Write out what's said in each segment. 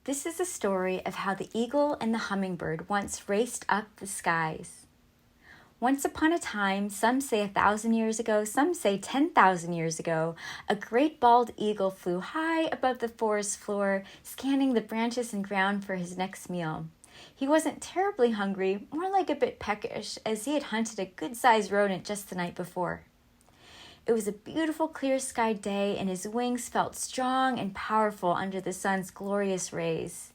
This is a story of how the eagle and the hummingbird once raced up the skies. Once upon a time, some say 1,000 years ago, some say 10,000 years ago, a great bald eagle flew high above the forest floor, scanning the branches and ground for his next meal. He wasn't terribly hungry, more like a bit peckish, as he had hunted a good-sized rodent just the night before. It was a beautiful clear-skied day, and his wings felt strong and powerful under the sun's glorious rays.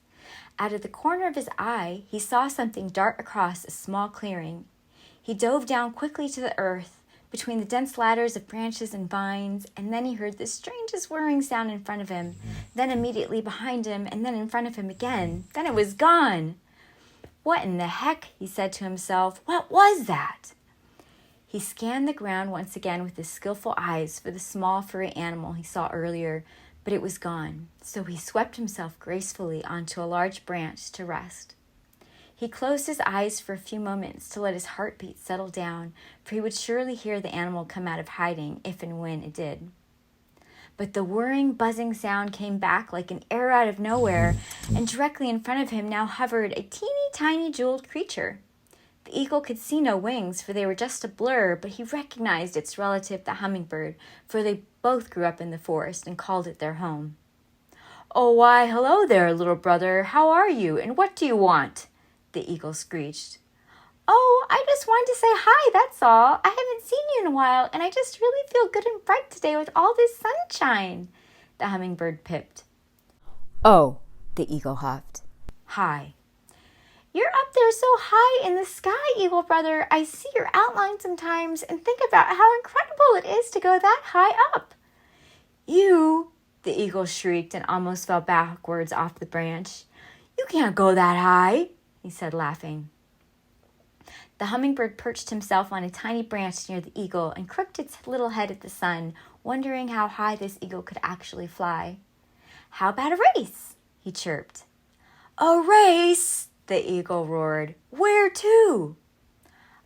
Out of the corner of his eye, he saw something dart across a small clearing. He dove down quickly to the earth, between the dense ladders of branches and vines, and then he heard the strangest whirring sound in front of him, then immediately behind him, and then in front of him again. Then it was gone. "What in the heck?" he said to himself. "What was that?" He scanned the ground once again with his skillful eyes for the small furry animal he saw earlier, but it was gone, so he swept himself gracefully onto a large branch to rest. He closed his eyes for a few moments to let his heartbeat settle down, for he would surely hear the animal come out of hiding if and when it did. But the whirring, buzzing sound came back like an arrow out of nowhere, and directly in front of him now hovered a teeny tiny jeweled creature. The eagle could see no wings, for they were just a blur, but he recognized its relative, the hummingbird, for they both grew up in the forest and called it their home. "Oh, why, hello there, little brother. How are you, and what do you want?" the eagle screeched. "Oh, I just wanted to say hi, that's all. I haven't seen you in a while, and I just really feel good and bright today with all this sunshine," the hummingbird pipped. "Oh," the eagle huffed. "Hi." "You're up there so high in the sky, eagle brother. I see your outline sometimes and think about how incredible it is to go that high up." "You," the eagle shrieked and almost fell backwards off the branch. "You can't go that high," he said, laughing. The hummingbird perched himself on a tiny branch near the eagle and crooked its little head at the sun, wondering how high this eagle could actually fly. "How about a race?" he chirped. "A race?" the eagle roared. "Where to?"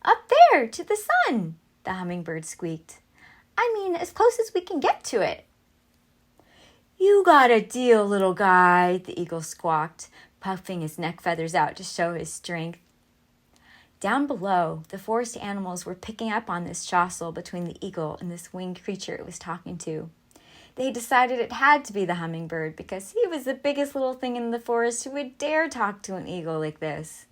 "Up there, to the sun," the hummingbird squeaked. "I mean, as close as we can get to it." "You got a deal, little guy," the eagle squawked, puffing his neck feathers out to show his strength. Down below, the forest animals were picking up on this jostle between the eagle and this winged creature it was talking to. They decided it had to be the hummingbird because he was the biggest little thing in the forest who would dare talk to an eagle like this.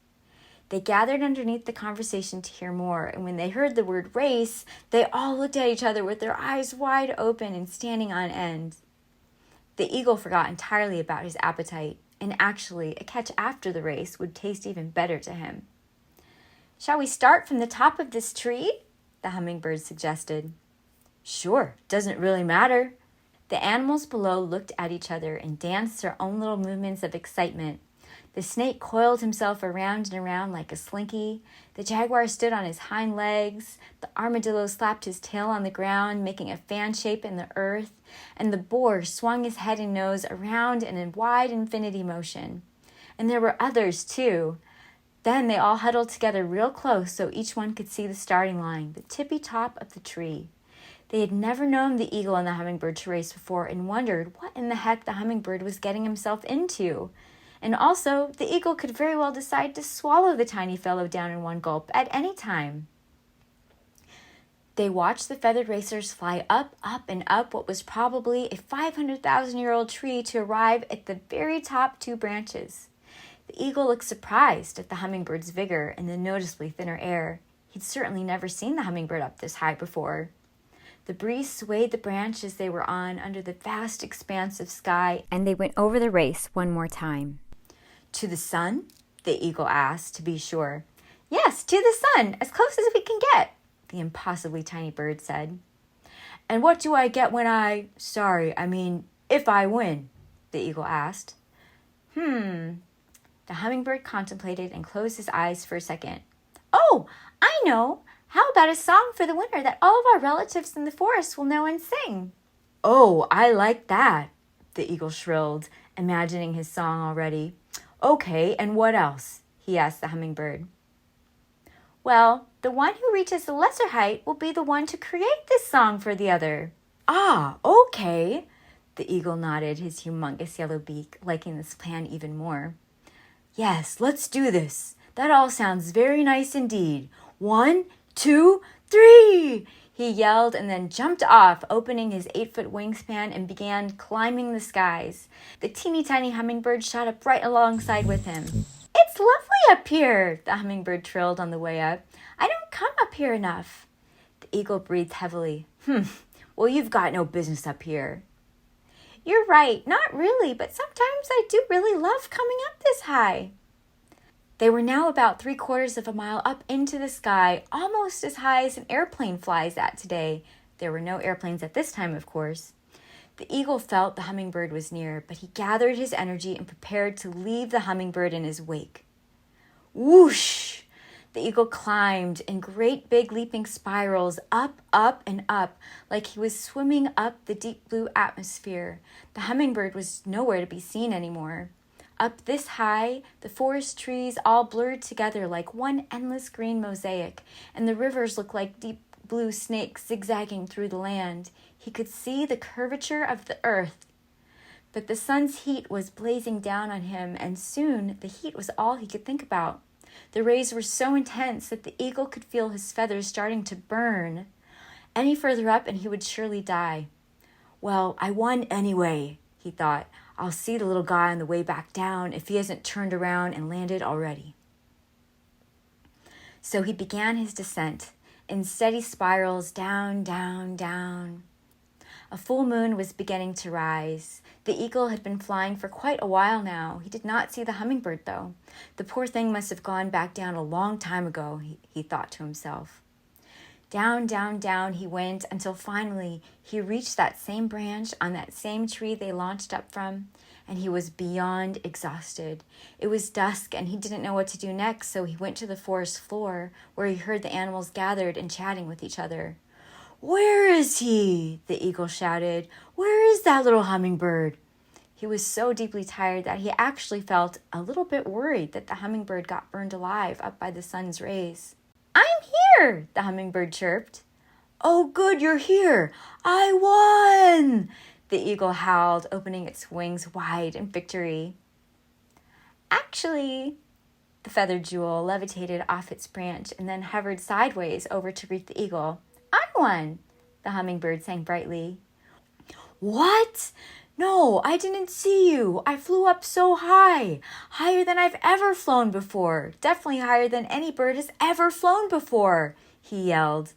They gathered underneath the conversation to hear more, and when they heard the word race, they all looked at each other with their eyes wide open and standing on end. The eagle forgot entirely about his appetite, and actually, a catch after the race would taste even better to him. "Shall we start from the top of this tree?" the hummingbird suggested. "Sure, doesn't really matter." The animals below looked at each other and danced their own little movements of excitement. The snake coiled himself around and around like a slinky. The jaguar stood on his hind legs. The armadillo slapped his tail on the ground, making a fan shape in the earth. And the boar swung his head and nose around in a wide infinity motion. And there were others, too. Then they all huddled together real close so each one could see the starting line, the tippy top of the tree. They had never known the eagle and the hummingbird to race before and wondered what in the heck the hummingbird was getting himself into. And also, the eagle could very well decide to swallow the tiny fellow down in one gulp at any time. They watched the feathered racers fly up, and up what was probably a 500,000-year-old tree to arrive at the very top 2 branches. The eagle looked surprised at the hummingbird's vigor and the noticeably thinner air. He'd certainly never seen the hummingbird up this high before. The breeze swayed the branches they were on under the vast expanse of sky, and they went over the race one more time. "To the sun?" the eagle asked, to be sure. "Yes, to the sun, as close as we can get," the impossibly tiny bird said. "And what do I get when if I win?" the eagle asked. The hummingbird contemplated and closed his eyes for a second. "Oh, I know! How about a song for the winner that all of our relatives in the forest will know and sing?" "Oh, I like that," the eagle shrilled, imagining his song already. "Okay, and what else?" he asked the hummingbird. "Well, the one who reaches the lesser height will be the one to create this song for the other." "Ah, okay." The eagle nodded, his humongous yellow beak liking this plan even more. Yes, let's do this. That all sounds very nice indeed. 1, 2, 3! He yelled and then jumped off, opening his 8-foot wingspan and began climbing the skies. The teeny tiny hummingbird shot up right alongside with him. It's lovely up here, the hummingbird trilled on the way up. I don't come up here enough. The eagle breathed heavily. Well, you've got no business up here. You're right, not really, but sometimes I do really love coming up this high. They were now about 3/4 of a mile up into the sky, almost as high as an airplane flies at today. There were no airplanes at this time, of course. The eagle felt the hummingbird was near, but he gathered his energy and prepared to leave the hummingbird in his wake. Whoosh! The eagle climbed in great big leaping spirals, up, up, and up, like he was swimming up the deep blue atmosphere. The hummingbird was nowhere to be seen anymore. Up this high, the forest trees all blurred together like one endless green mosaic, and the rivers looked like deep blue snakes zigzagging through the land. He could see the curvature of the earth. But the sun's heat was blazing down on him, and soon the heat was all he could think about. The rays were so intense that the eagle could feel his feathers starting to burn. Any further up and he would surely die. Well, I won anyway, he thought. I'll see the little guy on the way back down if he hasn't turned around and landed already. So he began his descent in steady spirals down, down, down. A full moon was beginning to rise. The eagle had been flying for quite a while now. He did not see the hummingbird, though. The poor thing must have gone back down a long time ago, he thought to himself. Down, down, down he went until finally he reached that same branch on that same tree they launched up from, and he was beyond exhausted. It was dusk and he didn't know what to do next, so he went to the forest floor where he heard the animals gathered and chatting with each other. Where is he? The eagle shouted. Where is that little hummingbird? He was so deeply tired that he actually felt a little bit worried that the hummingbird got burned alive up by the sun's rays. I'm here, the hummingbird chirped. Oh, good, you're here. I won! The eagle howled, opening its wings wide in victory. Actually, the feathered jewel levitated off its branch and then hovered sideways over to reach the eagle. I won, the hummingbird sang brightly. What? No, I didn't see you. I flew up so high, higher than I've ever flown before. Definitely higher than any bird has ever flown before, he yelled.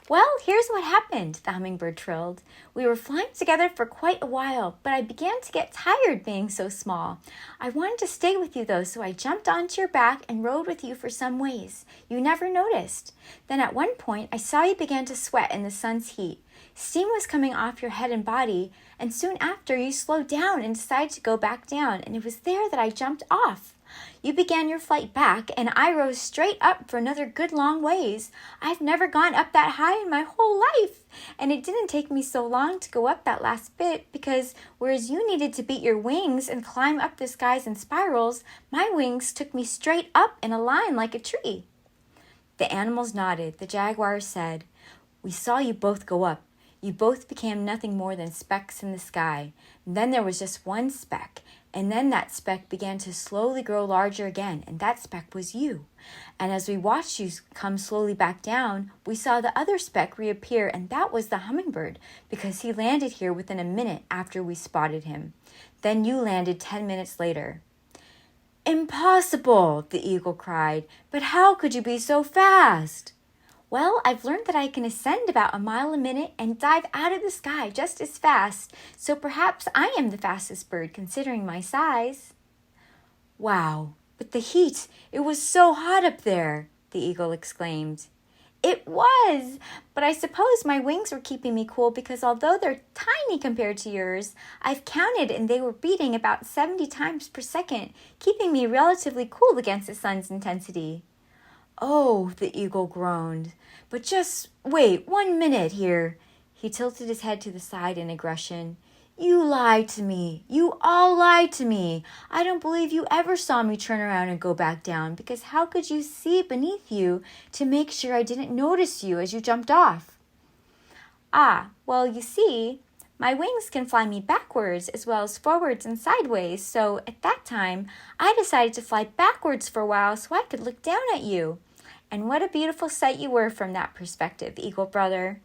Well, here's what happened, the hummingbird trilled. We were flying together for quite a while, but I began to get tired being so small. I wanted to stay with you, though, so I jumped onto your back and rode with you for some ways. You never noticed. Then at one point, I saw you began to sweat in the sun's heat. Steam was coming off your head and body, and soon after, you slowed down and decided to go back down, and it was there that I jumped off. You began your flight back, and I rose straight up for another good long ways. I've never gone up that high in my whole life, and it didn't take me so long to go up that last bit because whereas you needed to beat your wings and climb up the skies in spirals, my wings took me straight up in a line like a tree. The animals nodded. The jaguar said, We saw you both go up. You both became nothing more than specks in the sky. And then there was just one speck. And then that speck began to slowly grow larger again, and that speck was you. And as we watched you come slowly back down, we saw the other speck reappear, and that was the hummingbird, because he landed here within a minute after we spotted him. Then you landed 10 minutes later. Impossible, the eagle cried. But how could you be so fast? Well, I've learned that I can ascend about a mile a minute and dive out of the sky just as fast, so perhaps I am the fastest bird considering my size. Wow, but the heat, it was so hot up there, the eagle exclaimed. It was, but I suppose my wings were keeping me cool because although they're tiny compared to yours, I've counted and they were beating about 70 times per second, keeping me relatively cool against the sun's intensity. Oh, the eagle groaned. But just wait 1 minute here. He tilted his head to the side in aggression. You lied to me. You all lied to me. I don't believe you ever saw me turn around and go back down, because how could you see beneath you to make sure I didn't notice you as you jumped off? Ah, well, you see, My wings can fly me backwards as well as forwards and sideways, so at that time, I decided to fly backwards for a while so I could look down at you. And what a beautiful sight you were from that perspective, Eagle brother."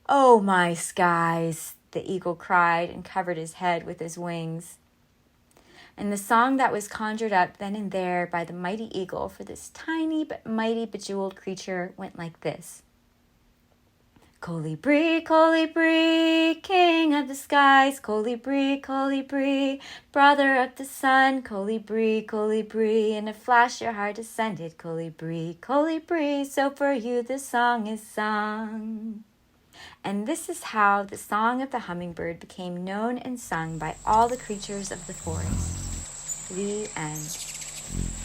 "Oh, my skies," the eagle cried and covered his head with his wings. And the song that was conjured up then and there by the mighty eagle for this tiny but mighty bejeweled creature went like this. "Colibri, colibri, king of the skies, colibri, colibri, brother of the sun, colibri, colibri, in a flash your heart ascended, colibri, colibri, so for you the song is sung." And this is how the song of the hummingbird became known and sung by all the creatures of the forest. The end.